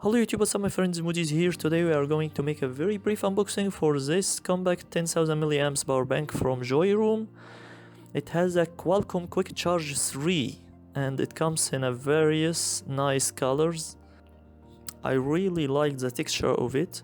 Hello YouTube, what's up my friends, Moody's here. Today we are going to make a very brief unboxing for this compact 10,000 mAh power bank from Joyroom. It has a Qualcomm Quick Charge 3 and it comes in a various nice colors. I really like the texture of it.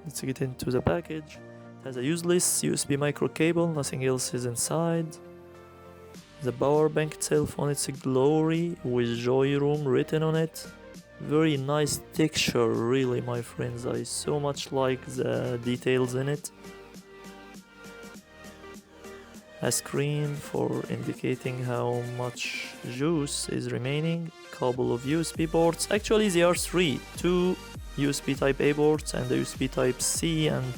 Let's get into the package. It has a useless USB micro cable, nothing else is inside. The power bank itself on its glory with Joyroom written on it. Very nice texture, really, my friends. I so much like the details in it. A screen for indicating how much juice is remaining. Couple of USB ports. Actually, there are two USB type A ports and the USB type C, and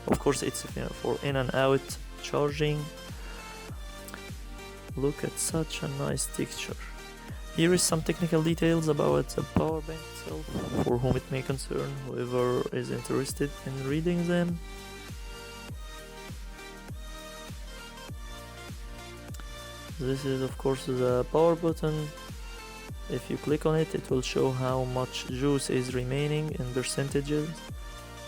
of course it's for in and out charging. Look at such a nice texture. Here is some technical details about the power bank itself, for whom it may concern, whoever is interested in reading them. This is of course the power button. If you click on it, it will show how much juice is remaining in percentages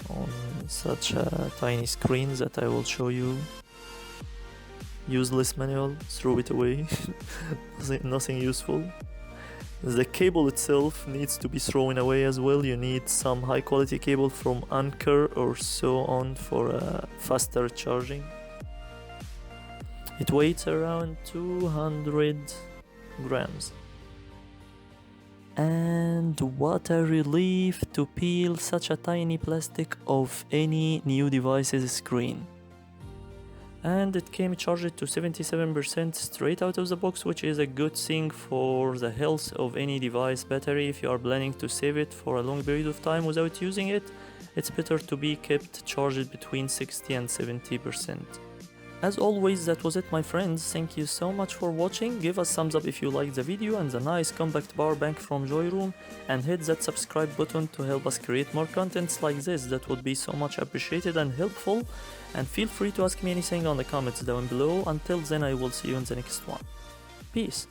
on such a tiny screen that I will show you. Useless manual, throw it away. nothing useful. The cable itself needs to be thrown away as well. You need some high quality cable from Anker or so on for faster charging. It weighs around 200 grams. And what a relief to peel such a tiny plastic off any new device's screen. And it came charged to 77% straight out of the box, which is a good thing for the health of any device battery. If you are planning to save it for a long period of time without using it, it's better to be kept charged between 60 and 70%. As always, that was it my friends. Thank you so much for watching. Give us thumbs up if you liked the video and the nice compact power bank from Joyroom, and hit that subscribe button to help us create more contents like this. That would be so much appreciated and helpful. And feel free to ask me anything on the comments down below. Until then, I will see you in the next one. Peace.